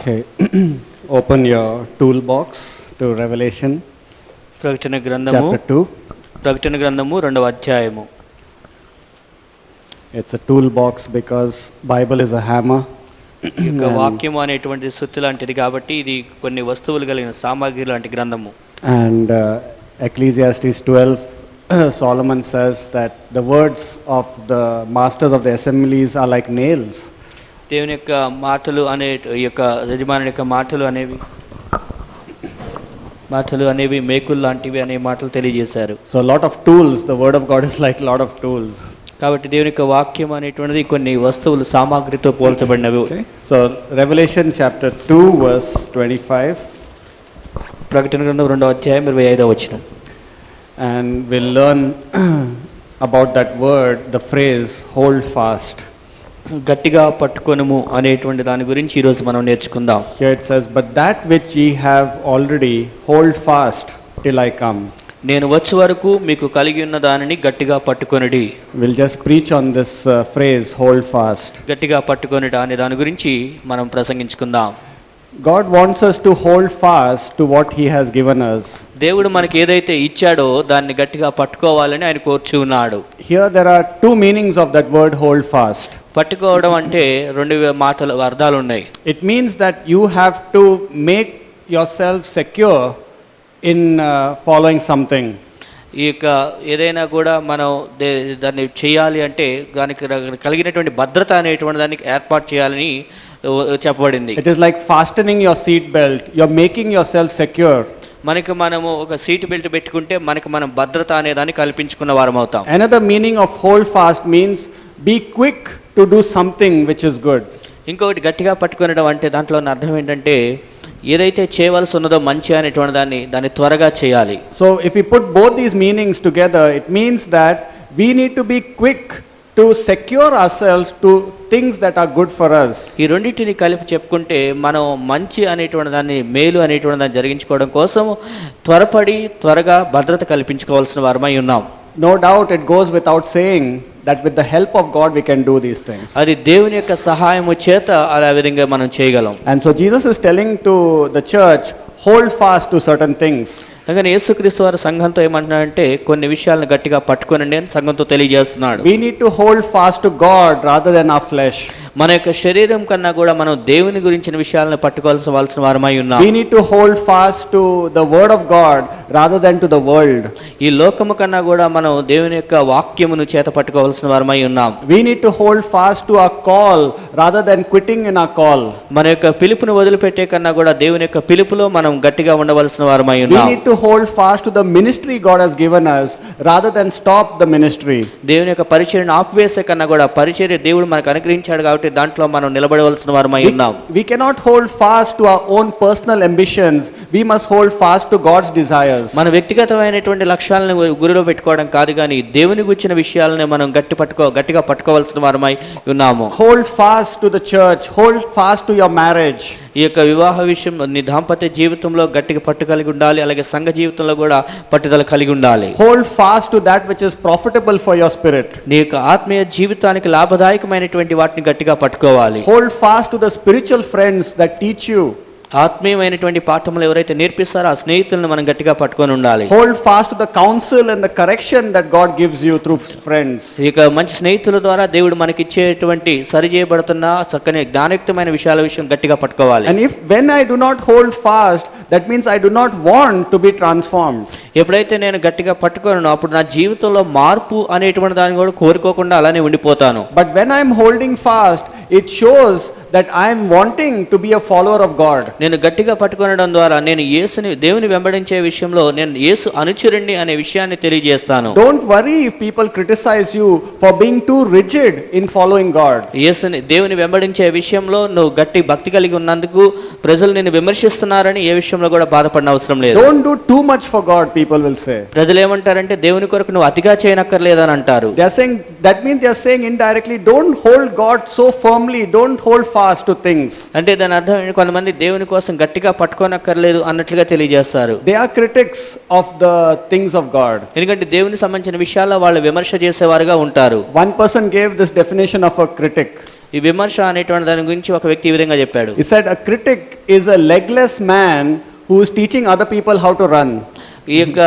Okay, open your toolbox to Revelation ప్రకటన గ్రంథము chapter 2. ప్రకటన గ్రంథము 2వ అధ్యాయము. It's a toolbox because Bible is a hammer. ఈ యొక్క వాక్యము అనేటువంటి సుత్తి లాంటిది కాబట్టి ఇది కొన్ని వస్తువులు కలిగిన సామాగ్రి లాంటి గ్రంథము. And Ecclesiastes 12, Solomon says that the words of the masters of the assemblies are like nails. దేవుని యొక్క మాటలు అనే ఈ యొక్క యజమాని యొక్క మాటలు అనేవి మేకులు లాంటివి అనే మాటలు తెలియజేశారు. So a lot of tools, the word of God is like a lot of tools. కాబట్టి దేవుని యొక్క వాక్యం అనేటువంటిది కొన్ని వస్తువులు సామాగ్రితో పోల్చబడినవి. Okay, so Revelation chapter 2 verse 25. ప్రకటన గ్రంథం 2వ అధ్యాయం 25వ వచనం. And we'll learn about that word, the phrase hold fast. గట్టిగా పట్టుకొనుము అనేటువంటి దాని గురించి ఈరోజు మనం నేర్చుకుందాం. Here it says, but that which ye have already hold fast till I come. నేను వచ్చే వరకు మీకు కలిగి ఉన్న దానిని గట్టిగా పట్టుకొనుడి. We'll just preach on this phrase hold fast. గట్టిగా పట్టుకొనుట అనే దాని గురించి మనం ప్రసంగించుకుందాం. God wants us to hold fast to what he has given us. దేవుడు మనకి ఏదైతే ఇచ్చాడో దాన్ని గట్టిగా పట్టుకోవాలని ఆయన కోరుచు ఉన్నాడు. Here there are two meanings of that word hold fast. పట్టుకోవడం అంటే రెండు మాటలు అర్థాలు ఉన్నాయి. It means that you have to make yourself secure in following something. ఈ యొక్క ఏదైనా కూడా మనం దాన్ని చేయాలి అంటే దానికి కలిగినటువంటి భద్రత అనేటువంటి దానికి ఏర్పాటు చేయాలని చెప్పబడింది. It is like fastening your seat belt. You're making yourself secure. మనము ఒక సీట్ బెల్ట్ పెట్టుకుంటే మనం భద్రత అనే దాన్ని కల్పించుకున్న వారం అవుతాం. Another meaning of hold fast means be quick to do something which is good. ఇంకొకటి గట్టిగా పట్టుకొనడం అంటే దాంట్లో అర్థం ఏంటంటే ఏదైతే చేయవలసి ఉన్నదో మంచి అనేటువంటి దాన్ని త్వరగా చేయాలి. So if we put both these meanings together, it means that we need to be quick to secure ourselves to things that are good for us. ఈ రెండింటిని కలిపి చెప్పుకుంటే మనం మంచి అనేటువంటి దాన్ని మేలు అనేటువంటి దాన్ని జరిగించుకోవడం కోసం త్వరగా భద్రత కల్పించుకోవాల్సిన వారమై ఉన్నాం. No doubt it goes without saying that with the help of God we can do these things. అది దేవుని యొక్క సహాయము చేత ఆ విధంగా మనం చేయగలం. And so Jesus is telling to the church, hold fast to certain things. అందుకని యేసుక్రీస్తు వారు సంఘంతో ఏమంటున్నాడంటే కొన్ని విషయాలను గట్టిగా పట్టుకొనండి అని సంఘంతో తెలియజేస్తున్నాడు. We need to hold fast to God rather than our flesh. మన యొక్క శరీరం కన్నా కూడా మనం దేవుని గురించిన విషయాలను పట్టుకోవాల్సిన వారమై ఉన్నాం. We need to hold fast to the word of God rather than to the world. ఈ లోకము కన్నా కూడా మనం దేవుని యొక్క వాక్యమును చేత పట్టుకోవాల్సిన వారమై ఉన్నాం. We need to hold fast to our call rather than quitting in our call. మన యొక్క పిలుపును వదిలిపెట్టే కన్నా కూడా దేవుని యొక్క పిలుపులో మనం గట్టిగా ఉండవలసిన వారమై ఉన్నాం. We need to hold fast to the ministry God has given us rather than stop the ministry. దేవుని యొక్క పరిచర్యను ఆపివేసే కన్నా కూడా పరిచర్య దేవుడు మనకు అనుగ్రహించాడు కాబట్టి దాంట్లో మనం నిలబడవలసిన వారమై ఉన్నాం. We cannot hold fast to our own personal ambitions. We must hold fast to God's desires. మన వ్యక్తిగతమైనటువంటి లక్ష్యాలను గురిలో పెట్టుకోవడం కాదు కానీ దేవుని గురించిన విషయాలను మనం గట్టిగా పట్టుకోవాల్సిన వారమై ఉన్నాము. Hold fast to the church. Hold fast to your marriage. ఈ యొక్క వివాహ విషయం నీ దాంపత్య జీవితంలో గట్టిగా పట్టు కలిగి ఉండాలి. అలాగే సంఘ జీవితంలో కూడా పట్టుదల కలిగి ఉండాలి. Hold fast to that which is profitable for your spirit. నీ యొక్క ఆత్మీయ జీవితానికి లాభదాయకమైనటువంటి వాటిని గట్టిగా పట్టుకోవాలి. Hold fast to the spiritual friends that teach you. ఆత్మీయమైనటువంటి పాఠములు ఎవరైతే నేర్పిస్తారో ఆ స్నేహితులను మనం గట్టిగా పట్టుకొని ఉండాలి. Hold fast to the counsel and the correction that God gives you through friends. ఇక మంచి స్నేహితుల ద్వారా దేవుడు మనకి ఇచ్చేటువంటి సరిచేయబడుతున్న చక్కని జ్ఞానయుక్తమైన విషయం గట్టిగా పట్టుకోవాలి. And when I do not hold fast, that means I do not want to be transformed. ఎప్పుడైతే నేను గట్టిగా పట్టుకోను అప్పుడు నా జీవితంలో మార్పు అనేటువంటి దాన్ని కూడా కోరుకోకుండా అలానే ఉండిపోతాను. But when I am holding fast, it shows that I am wanting to be a follower of God. నేను గట్టిగా పట్టుకొనడం ద్వారా నేను దేవుని వెంబడించే విషయంలో నేను యేసు అనుచరుణ్ణి అనే విషయాన్ని తెలియజేస్తాను. Don't worry if people criticize you for being too rigid in following God. దేవుని వెంబడించే విషయంలో నువ్వు గట్టి భక్తి కలిగి ఉన్నందుకు ప్రజలు నిన్ను విమర్శిస్తున్నారని ఏ విషయంలో కూడా బాధపడన అవసరం లేదు. Don't do too much for God, people will say. ప్రజలు ఏమంటారంటే దేవుని కొరకు నువ్వు అతిగా చేయనక్కర్లేదని అంటారు. They are saying, that means they are saying indirectly, don't hold God so firmly, don't hold fast to things. అంటే దాని అర్థం కొంతమంది దేవుని కోసం గట్టిగా పట్టుకోనక్కర్లేదు అన్నట్లుగా తెలియజేస్తారు. They are critics of the things of God. ఎందుకంటే దేవునికి సంబంధించిన విషయాల్లో వాళ్ళు విమర్శ చేసేవారుగా ఉంటారు. One person gave this definition of a critic. ఈ విమర్శ అనేటువంటి దాని గురించి ఒక వ్యక్తి ఈ విధంగా చెప్పాడు. He said, a critic is a legless man who is teaching other people how to run. ఈ యొక్క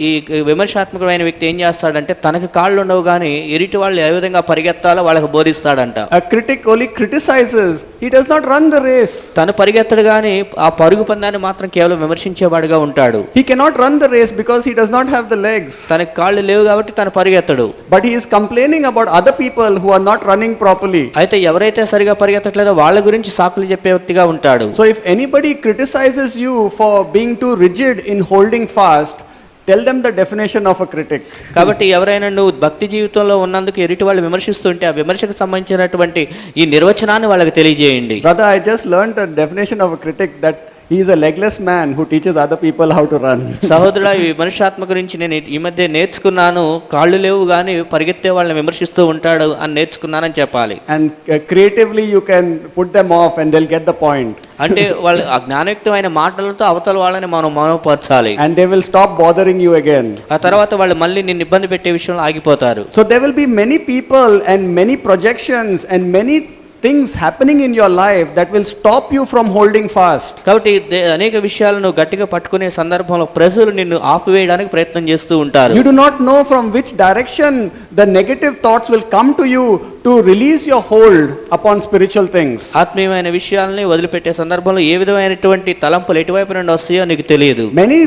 ఈ విమర్శాత్మకమైన వ్యక్తి ఏం చేస్తాడంటే తనకి కాళ్ళు ఉండవు కానీ ఎరిటి వాళ్ళు ఏ విధంగా పరిగెత్తాలో వాళ్ళకి బోధిస్తాడంట. A critic only criticizes, he does not run the race. తను పరిగెత్తడు కానీ ఆ పరుగు పందాన్ని మాత్రం కేవలం విమర్శించేవాడుగా ఉంటాడు. He cannot run the race because he does not have the legs. తనకి కాళ్ళు లేవు కాబట్టి తను పరిగెత్తడు. But he is complaining about other people who are not running properly. అయితే ఎవరైతే సరిగా పరిగెత్తట్లేదో వాళ్ళ గురించి సాకులు చెప్పే వ్యక్తిగా ఉంటాడు. So if anybody criticizes you for being too rigid in holding fast, tell them the definition of a critic. కాబట్టి ఎవరైనా నువ్వు భక్తి జీవితంలో ఉన్నందుకు ఎరిటి వాళ్ళు విమర్శిస్తుంటే ఆ విమర్శకు సంబంధించినటువంటి ఈ నిర్వచనాన్ని వాళ్ళకి తెలియజేయండి. Brother, I just learned the definition of a critic, that he is a legless man who teaches other people how to run. సహోదరుడా, ఈ విమర్శాత్మక గురించి నేను ఈ మధ్య నేర్చుకున్నాను. కాళ్ళు లేవు కానీ పరిగెత్తే వాళ్ళని విమర్శిస్తూ ఉంటాడు అని నేర్చుకున్నానని చెప్పాలి. And creatively you can put them off and they'll get the point. అంటే వాళ్ళు ఆ జ్ఞానయుక్తమైన మాటలతో అవతల వాళ్ళని మనం మౌనపరచాలి. And they will stop bothering you again. ఆ తర్వాత వాళ్ళు మళ్ళీ నిన్ను ఇబ్బంది పెట్టే విషయంలో ఆగిపోతారు. So there will be many people and many projections and many things happening in your life that will stop you from holding fast. కాబట్టి అనేక విషయాలను గట్టిగా పట్టుకునే సందర్భంలో ప్రజలు నిన్ను ఆపివేయడానికి ప్రయత్నం చేస్తూ ఉంటారు. You do not know from which direction the negative thoughts will come to you to release your hold upon spiritual things. ఆత్మీయమైన విషయాలని వదిలిపెట్టే సందర్భంలో ఏ విధమైనటువంటి తలంపులు ఎటువైపు నుండి వస్తాయో నీకు తెలియదు. Many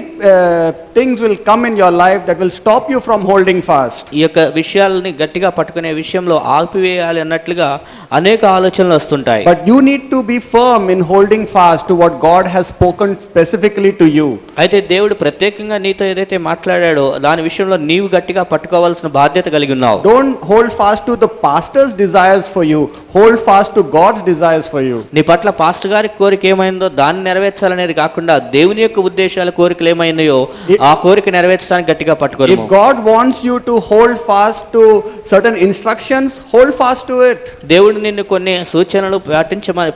things will come in your life that will stop you from holding fast. ఈ యొక్క విషయాలని గట్టిగా పట్టుకునే విషయంలో ఆపివేయాలి అన్నట్లుగా అనేక ఆలోచనలు వస్తుంటాయి. But you need to be firm in holding fast to what God has spoken specifically to you. అయితే దేవుడు ప్రత్యేకంగా నీతో ఏదైతే మాట్లాడాడో దాని విషయంలో నీవు గట్టిగా పట్టుకోవాల్సిన బాధ్యత కలిగి ఉన్నావు. Don't hold fast to the pastor's desires for you. Hold fast to God's desires for you. నీ పట్ల పాస్టర్ గారి కోరిక ఏమైందో దాన్ని నెరవేర్చాలనేది కాకుండా దేవుని యొక్క ఉద్దేశాల కోరికలు ఏమైనాయో ఆ కోరిక నెరవేర్చడానికి గట్టిగా పట్టుకోరు. If God wants you to hold fast to certain instructions, hold fast to it. దేవుడు నిన్ను కొన్ని సూచనలు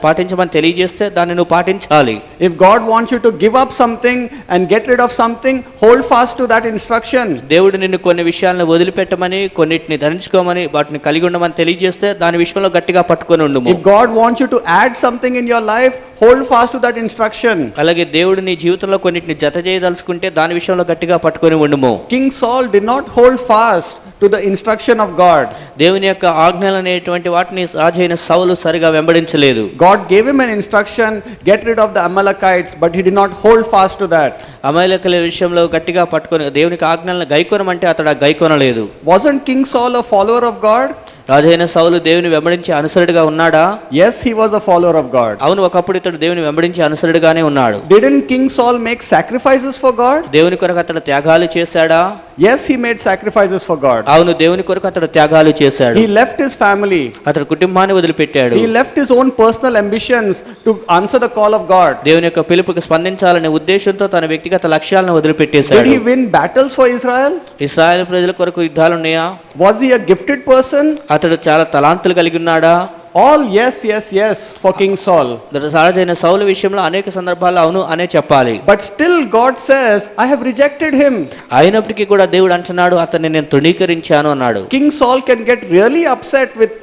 పాటించమని తెలియజేస్తే దాన్ని నువ్వు పాటించాలి. If God wants you to give up something and get rid of something, hold fast to that instruction. దేవుడు నిన్ను కొన్ని విషయాలను వదిలిపెట్టమని కొన్నిటిని ధరించుకోమని వాటిని కలిగి ఉండమని తెలియజేస్తే దాని విషయంలో గట్టిగా పట్టుకొని ఉండుము. If God wants you to add something in your life, hold fast to that instruction. అలాగే దేవుడు నీ జీవితంలో కొన్నిటిని జత చేయదలుచుకుంటే దాని విషయంలో గట్టిగా పట్టుకొని ఉండుము. King Saul did not hold fast to the instruction of God. దేవుని యొక్క ఆజ్ఞలు అనేటువంటి వాటిని రాజైన సౌలు సరిగా వెంబడించలేదు. God gave him an instruction, get rid of the Amalekites, but he did not hold fast to that. అమాలేకుల విషయంలో గట్టిగా పట్టుకొని దేవునికి ఆజ్ఞలను గైకొనమంటే అతడు గైకొనలేదు. Wasn't King Saul a follower of God? రాజైన సౌలు దేవుని వెంబడించి అనుసరుడుగా ఉన్నాడా? Yes, he was a follower of God. అవును, ఒకప్పుడు ఇతడు దేవుని వెంబడించి అనుసరుడుగానే ఉన్నాడు. Didn't King Saul make sacrifices for God? దేవుని కొరకు అతడు త్యాగాలు చేశాడా? Yes, he made sacrifices for God. అవును, దేవుని కొరకు అతడు త్యాగాలు చేశాడు. He left his family. అతడు కుటుంబాన్ని వదిలిపెట్టాడు. He left his own personal ambitions to answer the call of God. దేవుని యొక్క పిలుపుకి స్పందించాలనే ఉద్దేశంతో తన వ్యక్తిగత లక్ష్యాలను Did వదిలిపెట్టేశాడు. he win battles for Israel? ఇశ్రాయేలు ప్రజల కొరకు యుద్ధాలు ఉన్నాయా? Was he a gifted person? అతడు చాలా తలాంతులు కలిగి ఉన్నాడా? All yes, yes, yes for King Saul. రాజైన సౌలు విషయంలో అనేక సందర్భాల్లో అవును అనే చెప్పాలి. But still God says, I have rejected him. అయినప్పటికీ కూడా దేవుడు అంటున్నాడు అతన్ని నేను తృణీకరించాను అన్నాడు. King Saul can get really upset with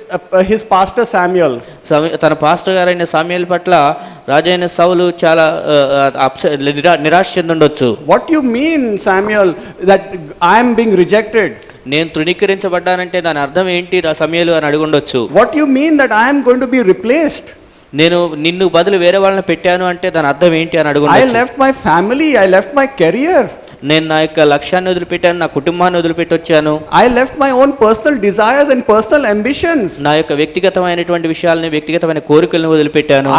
his pastor Samuel. తన పాస్టర్ గారైన సమూయేలు పట్ల రాజైన సౌలు చాలా నిరాశ చెందుండొచ్చు. What you mean, Samuel, that I am being rejected? నేను తృణీకరించబడ్డానంటే దాని అర్థం ఏంటి సమూయేలు అని అడుగుండొచ్చు. What you mean that I am going to be replaced? నేను నిన్ను బదులు వేరే వాళ్ళని పెట్టాను అంటే దాని అర్థం ఏంటి అని I అడుగుండొచ్చు. left my family, I left my career. నేను నా యొక్క లక్ష్యాన్ని వదిలిపెట్టాను, నా కుటుంబాన్ని వదిలిపెట్టి వచ్చాను. I left my own personal desires and personal ambitions. నా యొక్క వ్యక్తిగతమైనటువంటి విషయాలని వ్యక్తిగతమైన కోరికలను వదిలిపెట్టాను.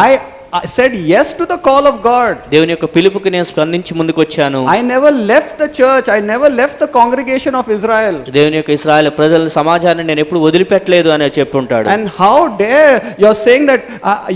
I said yes to the call of God. దేవుని యొక్క పిలుపుకి నేను స్పందించి ముందుకు వచ్చాను. I never left the church. I never left the congregation of Israel. దేవుని యొక్క ఇశ్రాయేలు ప్రజల సమాజాన్ని నేను ఎప్పుడు వదిలిపెట్టలేదు అని చెప్పుంటాడు. And how dare you're saying that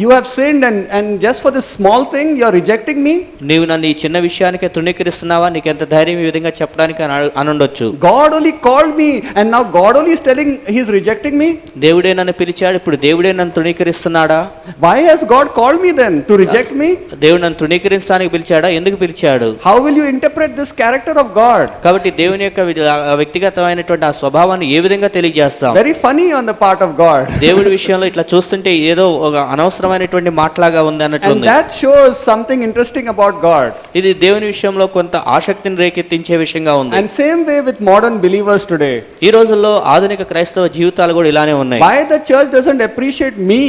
you have sinned and just for this small thing you're rejecting me? నీవు నన్ను ఈ చిన్న విషయానికే తృణీకరిస్తున్నావా? నీకు ఎంత ధైర్యం ఈ విధంగా చెప్పడానికి అని ఉండొచ్చు. God only called me and now God only is telling he's rejecting me? దేవుడే నన్ను పిలిచాడు, ఇప్పుడు దేవుడే నన్ను తృణీకరిస్తున్నాడా? Why has God called me then? then? To reject me? దేవుడు నన్ను తృణీకరించడానికి పిలిచాడా? ఎందుకు పిలిచాడు? How will you interpret this character of God? కాబట్టి దేవుని యొక్క వ్యక్తిగతమైనటువంటి ఆ స్వభావాన్ని ఏ విధంగా తెలియజేస్తాం? Very funny on the part of God. దేవుడి విషయంలో ఇట్లా చూస్తుంటే ఏదో ఒక అనవసరమైనటువంటి మాటలాగా ఉంది And అన్నట్లుంది. that shows something interesting about God. ఇది దేవుని విషయంలో కొంత ఆసక్తిని రేకెత్తించే విషయంగా ఉంది. And same way with modern believers today. ఈ రోజుల్లో ఆధునిక క్రైస్తవ జీవితాలు కూడా ఇలానే ఉన్నాయి. Why the church doesn't appreciate me?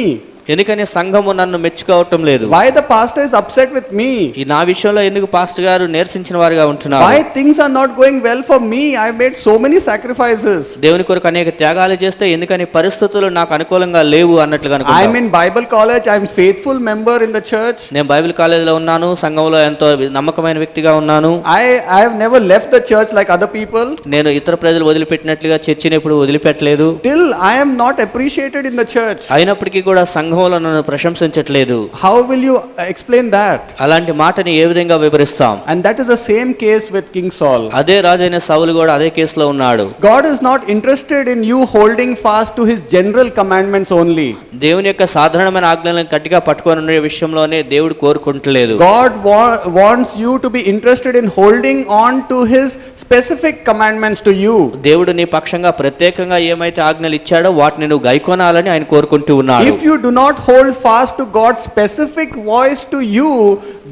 ఎందుకని సంఘము నన్ను మెచ్చుకోవటం లేదు? Why the pastor is upset with me? ఈ నా విషయంలో ఎందుకు పాస్టర్ గారు నీరసించిన వారుగా ఉంటున్నారు? Why things are not going well for me? I made so many sacrifices. దేవుని కొరకు అనేక త్యాగాలు చేస్తే ఎందుకని పరిస్థితులు నాకు అనుకూలంగా లేవు అన్నట్లుగా అనుకుంటాం. I'm in Bible college. I'm faithful member in the church. నేను బైబిల్ కాలేజీలో ఉన్నాను, సంఘంలో ఎంతో నమ్మకమైన వ్యక్తిగా ఉన్నాను. I have never left the church like other people. నేను ఇతర ప్రజలు వదిలిపెట్టినట్లుగా చర్చిని ఎప్పుడు వదిలిపెట్టలేదు. Still I am not appreciated in the church. అయినప్పటికీ కూడా సంఘంలో నన్ను ప్రశంసించట్లేదు. How will you explain that? అలాంటి మాటని ఏ విధంగా వివరిస్తాం? And that is the same case with King Saul. అదే రాజైన సౌలు కూడా అదే కేసులో ఉన్నాడు. God is not interested in you holding fast to his general commandments only. దేవుని యొక్క సాధారణమైన ఆజ్ఞలను గట్టిగా పట్టుకొని ఉండే విషయంలోనే దేవుడు కోరుకుంటలేదు. God wants you to be interested in holding on to his specific commandments to you. దేవుడు నీ పక్షంగా ప్రత్యేకంగా ఏమైతే ఆజ్ఞలు ఇచ్చాడో వాటిని నువ్వు గైకొనాలని ఆయన కోరుకుంటూ ఉన్నాడు. If you do not hold fast to God's specific voice to you,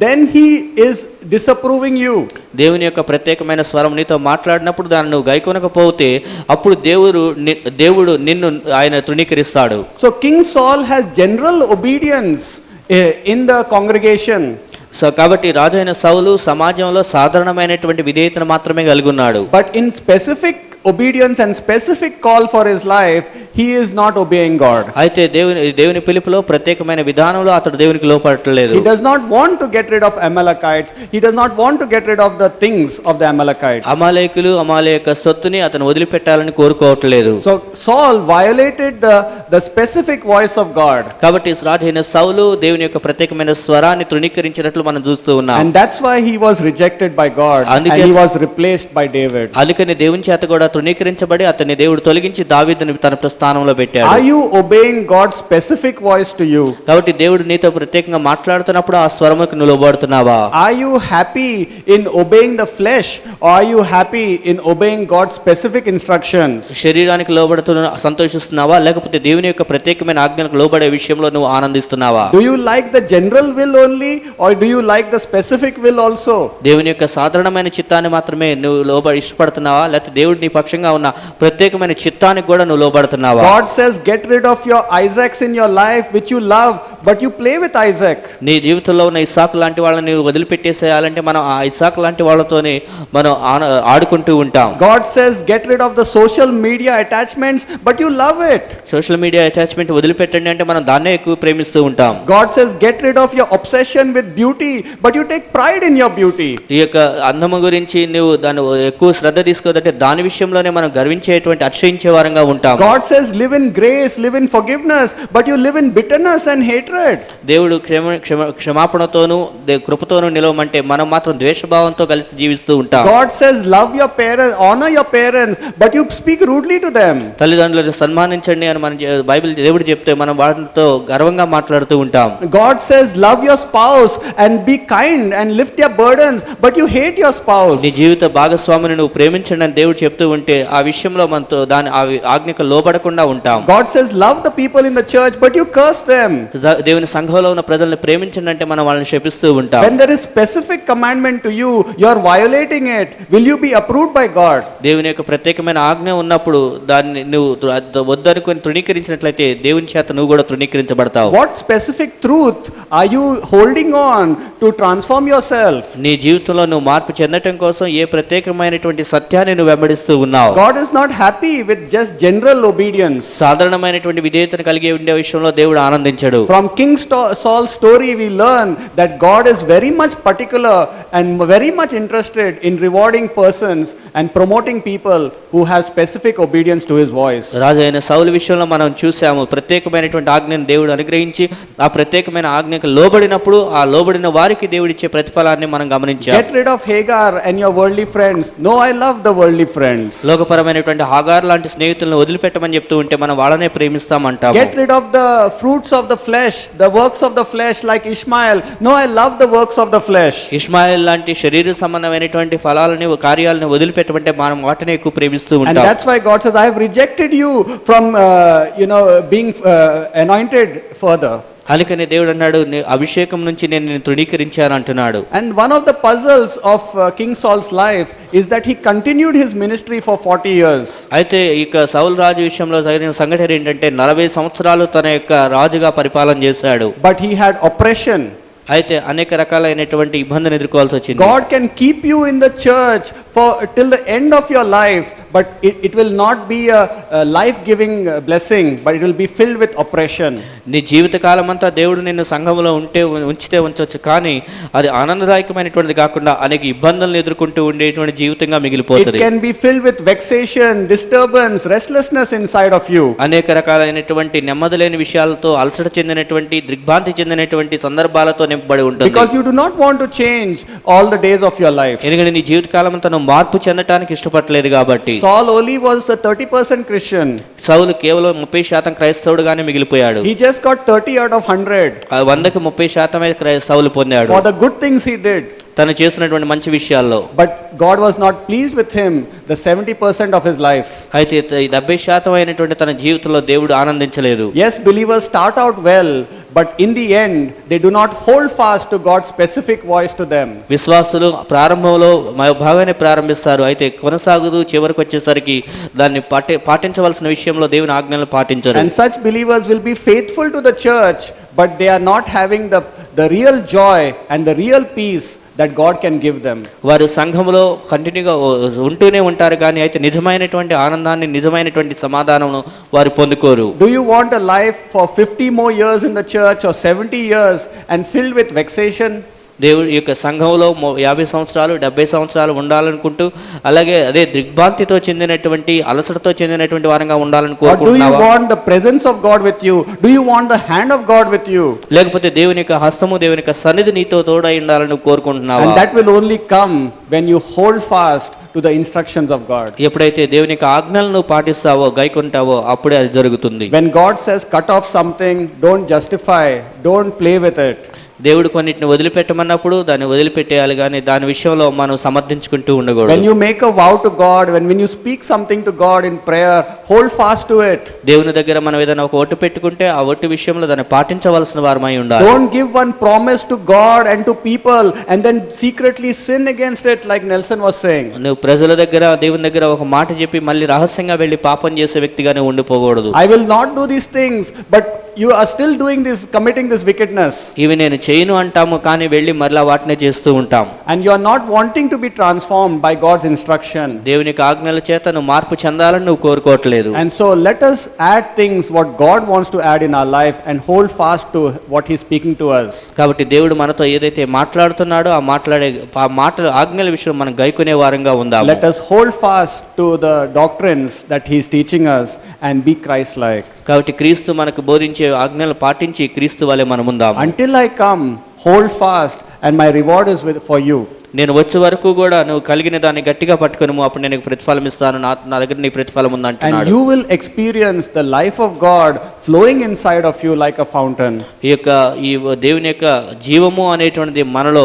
then he is disapproving you. దేవుని యొక్క ప్రత్యేకమైన స్వరం నీతో మాట్లాడినప్పుడు దాన్ని నువ్వు గైకొనకపోతే అప్పుడు దేవుడు నిన్ను ఆయన తృణీకరిస్తాడు. So King Saul has general obedience in the congregation. So కాబట్టి రాజైన సౌలు సమాజంలో సాధారణమైనటువంటి విధేయతను మాత్రమే కలిగి ఉన్నాడు. But in specific obedience and specific call for his life, he is not obeying God. అయితే దేవుని పిలుపులో ప్రత్యేకమైన విధానంలో అతడు దేవునికి లోపడట్లేదు. He does not want to get rid of Amalekites. He does not want to get rid of the things of the Amalekites. అమాలేకుల సొత్తుని అతను వదిలిపెట్టాలని కోరుకోవట్లేదు. So Saul violated the specific voice of God. కాబట్టి రాజైన సౌలు దేవుని యొక్క ప్రత్యేకమైన స్వరాన్ని తృణీకరించినట్లు మనం చూస్తూ ఉన్నాం. And that's why he was rejected by God and he was replaced by David. అందుకని దేవుని చేత కూడా తృణీకరించబడి అతన్ని దేవుడు తొలగించి దావీదుని తన స్థానంలో పెట్టాడు. Are you obeying God's specific voice to you? కాబట్టి దేవుడు నీతో ప్రత్యేకంగా మాట్లాడుతున్నప్పుడు ఆ స్వరముకు నువ్వు లోబడుతున్నావా? Are you happy in obeying the flesh or are you happy in obeying God's specific instructions? శరీరానికి లోబడుతున్న సంతోషిస్తున్నావా లేకపోతే దేవుని యొక్క ప్రత్యేకమైన ఆజ్ఞలకు లోబడే విషయంలో నువ్వు ఆనందిస్తున్నావా? Do you like the general will only or do you like the specific will also? దేవుని యొక్క సాధారణమైన చిత్తాన్ని మాత్రమే నువ్వు ఇష్టపడుతున్నావా లేకపోతే దేవుడు నీ పక్షంగా ఉన్న ప్రత్యేకమైన చిత్తానికి కూడా నువ్వు లోబడుతున్నావా? God says get rid of your Isaacs in your life which you love but you play with Isaac. నీ జీవితంలో ఉన్న ఇస్సాకు లాంటి వాళ్ళని నువ్వు వదిలిపెట్టేసేయాలంటే మనం ఆ ఇస్సాకు లాంటి వాళ్ళతోనే మనం ఆడుకుంటూ ఉంటాం. God says get rid of the social media attachments but you love it. Social media attachment వదిలిపెట్టండి అంటే మనం దాన్నే ఎక్కువ ప్రేమిస్తూ ఉంటాం. God says get rid of your obsession with beauty but you take pride in your beauty. ఈ యొక్క అందము గురించి నువ్వు దాన్ని ఎక్కువ శ్రద్ధ తీసుకోదంటే దాని విషయంలోనే మనం గర్వించేటువంటి అతిశయించే వారంగా ఉంటాం. God says live in grace, live in forgiveness but you live in bitterness and hatred. దేవుడు క్షమాపణతోను కృపతోను నిలవమంటే మనం మాత్రం ద్వేషభావంతో కలిసి జీవిస్తూ ఉంటాం. God says love your parents, honor your parents but you speak rudely to them. తల్లిదండ్రులను సన్మానించండి అని మన బైబిల్ దేవుడు చెప్తే మనం వాళ్ళతో గర్వంగా మాట్లాడుతూ ఉంటాం. God says love your spouse and be kind and lift their burdens but you hate your spouse. నీ జీవిత భాగస్వామిని నువ్వు ప్రేమించండి అని దేవుడు చెప్తూ ఉంటే ఆ విషయంలో మనతో దాని ఆ ఆజ్ఞకు లోబడకుండా ఉంటాం. God says love the people in the church but you curse them. దేవుని సంఘంలో ఉన్న ప్రజల్ని ప్రేమించండి అంటే మనం వాళ్ళని శపిస్తూ ఉంటాం. When there is specific commandment to you, you are violating it. Will you be approved by God? దేవుని యొక్క ప్రత్యేకమైన ఆజ్ఞ ఉన్నప్పుడు దాన్ని నువ్వు వద్దనుకొని తృణీకరించినట్లయితే దేవుని చేత నువ్వు కూడా తృణీకరించబడతావు. What specific truth are you holding on to transform yourself? నీ జీవితంలో నువ్వు మార్పు చెందటం కోసం ఏ ప్రత్యేకమైనటువంటి సత్యాన్ని నువ్వు వెంబడిస్తూ ఉన్నావు? God is not happy with just general obedience. సాధారణమైనటువంటి విధేయతను కలిగి ఉండే విషయంలో దేవుడు ఆనందించడు. From King Saul's story we learn that God is very much particular and very much interested in rewarding persons and promoting people who have specific obedience to his voice. రాజైన సౌలు విషయంలో మనం చూసాము ప్రత్యేకమైనటువంటి ఆజ్ఞను దేవుడు అనుగ్రహించి ఆ ప్రత్యేకమైన ఆజ్ఞకు లోబడినప్పుడు ఆ లోబడిన వారికి దేవుడిచ్చే ప్రతిఫలాన్ని మనం గమనించాం. Get rid of Hagar and your worldly friends. No, I love the worldly friends. లోకపరమైనటువంటి హాగార్ లాంటి స్నేహితులను వదిలిపెట్టమని చెప్తూ ఉంటే మనం వాళ్ళనే ప్రేమిస్తామంటాము. Get rid of the fruits of the flesh. flesh, the works of the flesh like Ishmael. No, I love the works of the flesh. Ishmael లాంటి శరీర సంబంధమైనటువంటి ఫలాలని కార్యాలను వదిలిపెట్టమంటే మనం వాటిని ఎక్కువ ప్రేమిస్తూ And ఉంటాం. that's why God says, I have rejected you from, being anointed further. అందుకని దేవుడు అన్నాడు, అభిషేకం నుంచి నేను నిన్ను తృణీకరించాను అంటున్నాడు. And one of the puzzles of King Saul's life is that he continued his ministry for 40 years. అయితే ఇక సౌలు రాజు విషయంలో జరిగిన సంఘటన ఏంటంటే 40 సంవత్సరాలు తన యొక్క రాజుగా పరిపాలన చేశాడు. But he had oppression. అయితే అనేక రకాలైనటువంటి ఇబ్బందిని ఎదుర్కోవాల్సి వచ్చింది. God can keep you in the church for till the end of your life, but it will not be a life-giving blessing, but it will be filled with oppression. నీ జీవిత కాలం అంతా దేవుడు నిన్ను సంఘంలో ఉంచితే ఉంచవచ్చు, కానీ అది ఆనందదాయకమైనటువంటిది కాకుండా అనేక ఇబ్బందులను ఎదుర్కొంటూ ఉండేటువంటి జీవితంగా It మిగిలిపోతుంది. can be filled with vexation, disturbance, restlessness inside of you. అనేక రకాలైనటువంటి నెమ్మది లేని విషయాలతో అలసట చెందినటువంటి దిగ్భ్రాంతి చెందినటువంటి సందర్భాలతో నింపబడి ఉంటుంది. Because you do not want to change all the days of your life. ఎందుకంటే నీ జీవిత కాలం అంతా నువ్వు మార్పు చెందటానికి ఇష్టపడలేదు కాబట్టి. Saul only was a 30% Christian. సౌలు కేవలం 30% క్రైస్తవుడుగానే మిగిలిపోయాడు. He just got 30 out of 100 100కి 30% సౌలు పొందాడు for the good things he did. తను చేసినటువంటి మంచి విషయాల్లో. But God was not pleased with him the 70% of his life. అయితే ఈ 70% అయినటువంటి తన జీవితంలో దేవుడు ఆనందించలేదు. Yes, believers start out well, but in the end they do not hold fast to God's specific voice to them. విశ్వాసులు ప్రారంభంలో బాగానే ప్రారంభిస్తారు, అయితే కొనసాగుతూ చివరికి వచ్చేసరికి దాన్ని పాటించవలసిన విషయంలో దేవుని ఆజ్ఞలను పాటించరు. And such believers will be faithful to the church, but they are not having the real joy and the real peace that God can give them. వారు సంఘంలో కంటిన్యూగా ఉంటూనే ఉంటారు, కానీ అయితే నిజమైనటువంటి ఆనందాన్ని, నిజమైనటువంటి సమాధానం వారు పొందుకోరు. Do you want a life for 50 more years in the church or 70 years and filled with vexation? దేవుడి యొక్క సంఘంలో 50 సంవత్సరాలు 70 సంవత్సరాలు ఉండాలనుకుంటూ, అలాగే అదే దిగ్భ్రాంతితో చెందినటువంటి అలసటతో చెందినటువంటి వారంగా ఉండాలని Or do you కోరుకుంటున్నావా? want the presence of God with you? Do you want the hand of God with you? లేకపోతే దేవుని యొక్క హస్తము, దేవుని యొక్క సన్నిధి నీతో తోడై ఉండాలని కోరుకుంటున్నావా? And that will only come when you hold fast to the instructions of God. ఎప్పుడైతే దేవుని యొక్క ఆజ్ఞలను పాటిస్తావో, గైకొంటావో, అప్పుడే అది జరుగుతుంది. When God says cut off something, don't justify, don't play with it. దేవుడు కొన్నిటిని వదిలిపెట్టమన్నప్పుడు దాన్ని వదిలిపెట్టేయాలి, కానీ దాని విషయంలో మనం సమర్థించుకుంటూ ఉండకూడదు. When you make a vow to God, when you speak something to God in prayer, hold fast to it. దేవుని దగ్గర మనం ఏదైనా ఒక ఒట్టు పెట్టుకుంటే ఆ ఒట్టు విషయంలో దాన్ని పాటించవలసిన వారమై ఉండాలి. Don't give one promise to God and to people and then secretly sin against it, like Nelson was saying. నువ్వు ప్రజల దగ్గర, దేవుని దగ్గర ఒక మాట చెప్పి మళ్ళీ రహస్యంగా వెళ్ళి పాపం చేసే వ్యక్తిగానే ఉండిపోకూడదు. I will not do these things, but you are still doing this, committing this wickedness. ఇవి నేను చేయను అంటాము, కానీ వెళ్ళి మరలా వాటినే చేస్తూ ఉంటాం. And you are not wanting to be transformed by God's instruction. దేవుని యొక్క ఆజ్ఞల చేత నువ్వు మార్పు చెందాలని నువ్వు కోరుకోవట్లేదు. And so let us add things what God wants to add in our life and hold fast to what He's speaking to us. కాబట్టి దేవుడు మనతో ఏదైతే మాట్లాడుతున్నాడో ఆ మాటలు ఆజ్ఞల విషయంలో మనం గైకొనే వారంగా ఉందాము. Let us hold fast to the doctrines that He's teaching us and be Christ-like. కాబట్టి క్రీస్తు మనకు బోధించే ఆజ్ఞలు పాటించి క్రీస్తు వలె మనం ఉందాము. Until I come, hold fast, and my reward is for you. నేను వచ్చే వరకు కూడా నువ్వు కలిగిన దాన్ని గట్టిగా పట్టుకును, అప్పుడు నేను నీకు ప్రతిఫలం ఇస్తాను, నా దగ్గర నీకు ప్రతిఫలం ఉంది And అంటున్నాడు. you will experience the life of God flowing inside of you like a fountain. ఈ దేవుని యొక్క జీవము అనేటువంటిది మనలో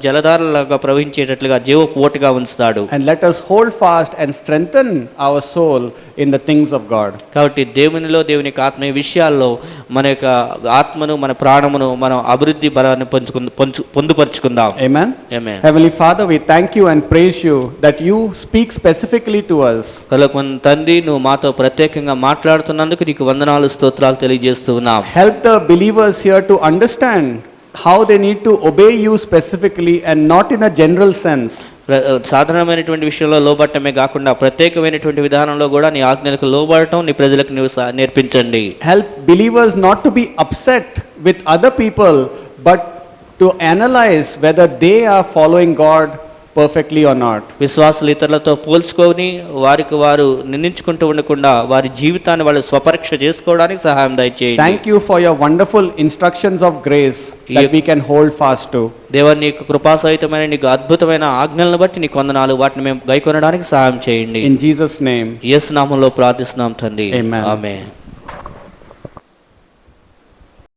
జలధారలాగా ప్రవహించేటట్లుగా జీవపు ఊటగా ఉంచుతాడు. And let us hold fast and strengthen our soul in the things of God. కాబట్టి దేవునిలో, దేవుని యొక్క ఆత్మీయ విషయాల్లో మన యొక్క ఆత్మను, మన ప్రాణమును మనం అభివృద్ధి బలాన్ని పొందుపరుచుకుందాం. Amen. Amen. Heavenly Father, we thank you and praise you that you speak specifically to us. తండ్రి, నువ్వు మాతో ప్రత్యేకంగా మాట్లాడుతున్నందుకు నీకు వందనాలు, స్తోత్రాలు తెలియజేస్తూ ఉన్నాం. Help the believers here to understand how they need to obey you specifically and not in a general sense. సాధారణమైనటువంటి విషయంలో లోబడటమే కాకుండా ప్రత్యేకమైనటువంటి విధానంలో కూడా నీ ఆజ్ఞలకు లోబడటం నీ ప్రజలకు నువ్వు నేర్పించండి. Help believers not to be upset with other people, but to analyze whether they are following God perfectly or not. విశ్వాసులు ఇతరులతో పోల్చుకొని వారు నిందించుకుంటూ ఉండకుండా వారి జీవితాన్ని వాళ్ళు స్వపరీక్ష చేసుకోవడానికి సహాయం దయచేయండి. Thank you for your wonderful instructions of grace that we can hold fast to. దేవా, నీకు కృపాసహితమైన నీకు అద్భుతమైన ఆజ్ఞలను బట్టి నీకు వందనాలు, వాటిని మేము గైకొనడానికి సహాయం చేయండి. In Jesus' name. యేసు నామములో ప్రార్థిస్తున్నాం తండ్రి. Amen. ఆమేన్.